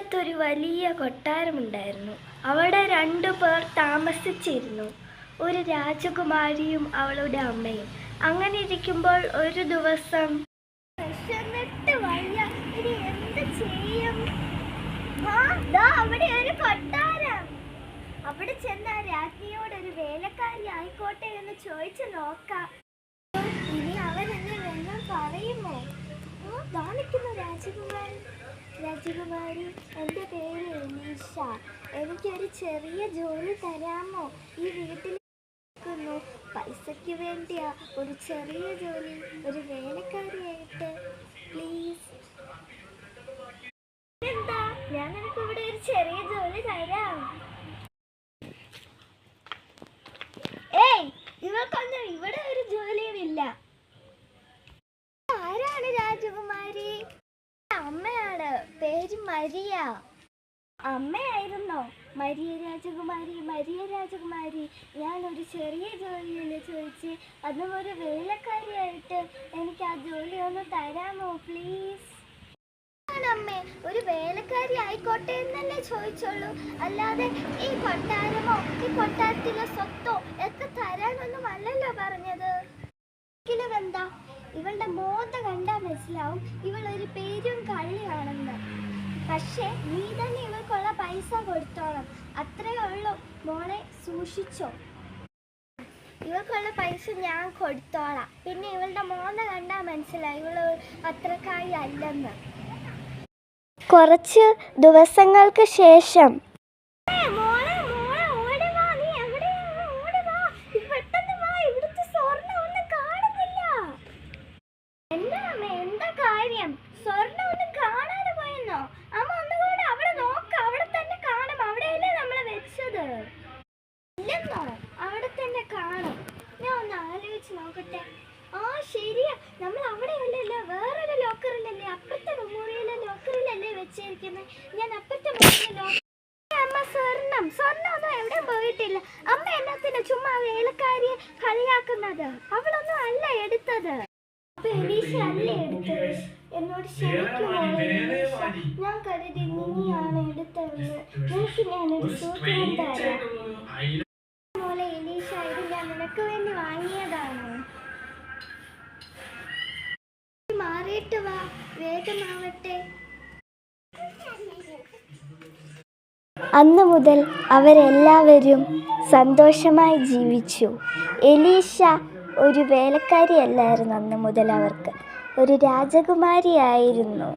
ഒരിടത്തൊരു വലിയ കൊട്ടാരമുണ്ടായിരുന്നു. അവിടെ 2 പേർ താമസിച്ചിരുന്നു, ഒരു രാജകുമാരിയും അവളുടെ അമ്മയും. അങ്ങനെ ഇരിക്കുമ്പോൾ ഒരു ദിവസം അവിടെ ഒരു കൊട്ടാരം. അവിടെ ചെന്ന രാജ്ഞിയോട് ഒരു വേലക്കാരി ആയിക്കോട്ടെ എന്ന് ചോദിച്ചു നോക്കാം. ഇനി അവൻ എന്നെ വെള്ളം പറയുമോ? നിൽക്കുന്നു രാജകുമാരി, എൻ്റെ പേര് എലീഷ. എനിക്കൊരു ചെറിയ ജോലി തരാമോ? ഈ വീട്ടിൽ പൈസയ്ക്ക് വേണ്ടിയാ, ഒരു ചെറിയ ജോലി, ഒരു വേലക്കാരിയായിട്ട് പ്ലീസ്. എന്താ, ഞാൻ നിനക്ക് ഇവിടെ ഒരു ചെറിയ ജോലി തരാം. ഇവൾക്കൊന്നും ഇവിടെ ഒരു ജോലിയുമില്ല. ആരാണ് രാജകുമാരി? അമ്മയാണ്, പേര് മരിയ. അമ്മയായിരുന്നോ? മരിയ രാജകുമാരി, ഞാൻ ഒരു ചെറിയ ജോലിയല്ലേ ചോദിച്ച്, അതും ഒരു വേലക്കാരിയായിട്ട്. എനിക്ക് ആ ജോലി ഒന്ന് തരാമോ പ്ലീസ്? അമ്മേ, ഒരു വേലക്കാരി ആയിക്കോട്ടെ എന്നല്ലേ ചോദിച്ചോളൂ, അല്ലാതെ ഈ കൊട്ടാരമോ ഈ കൊട്ടാരത്തിലെ സ്വത്തോ ഒക്കെ തരാനൊന്നും അല്ലല്ലോ പറഞ്ഞത്. എന്താ, ഇവളുടെ മോന്ത കണ്ടാൽ മനസ്സിലാവും ഇവളൊരു പേരും കള്ളിയാണെന്ന്. പക്ഷെ നീ തന്നെ ഇവൾക്കുള്ള പൈസ കൊടുത്തോളാം, അത്രേ ഉള്ളൂ മോളെ, സൂക്ഷിച്ചോ. ഇവൾക്കുള്ള പൈസ ഞാൻ കൊടുത്തോളാം. പിന്നെ ഇവളുടെ മോന്ത കണ്ടാൽ മനസ്സിലാവും ഇവള് അത്രക്കായി അല്ലെന്ന്. കുറച്ച് ദിവസങ്ങൾക്ക് ശേഷം അവിടെ തന്നെ കാണും. ഞാൻ ഒന്ന് ആലോചിച്ച് നോക്കട്ടെ. ശരിയാ, നമ്മൾ അവിടെ അല്ലല്ലോ, വേറൊരു ലോക്കറിലല്ലേ, അപ്പുറത്തെ മുറിയിലെ ലോക്കറിലല്ലേ വെച്ചിരിക്കുന്നത്. ഞാൻ അപ്പുറത്തെ മുറിയിലെ അമ്മ സ്വർണ്ണമൊന്നും എവിടെ പോയിട്ടില്ല. അമ്മ എന്നത്തിന് ചുമ്മാ വേലക്കാരിയെ കളിയാക്കുന്നത്? അവളൊന്നും അല്ല എടുത്തത്. അപ്പൊ എലീഷ അല്ലേ എടുത്തത്? എന്നോട് ക്ഷമിക്കുമോ എലീഷ? ഞാൻ കരുതി നീയാണ് എടുത്തത്. നിനക്ക് ഞാനൊരു സൂത്രം തരാം. മോളെ എലീഷ, ഇത് ഞാൻ നിനക്ക് വേണ്ടി വാങ്ങിയതാണ്. മാറിയിട്ട് വാ, വേഗമാവട്ടെ. അന്നു മുതൽ അവരെല്ലാവരും സന്തോഷമായി ജീവിച്ചു. എലീഷ ഒരു വേലക്കാരിയല്ലായിരുന്നു, അന്നു മുതൽ അവർക്ക് ഒരു രാജകുമാരിയായിരുന്നു.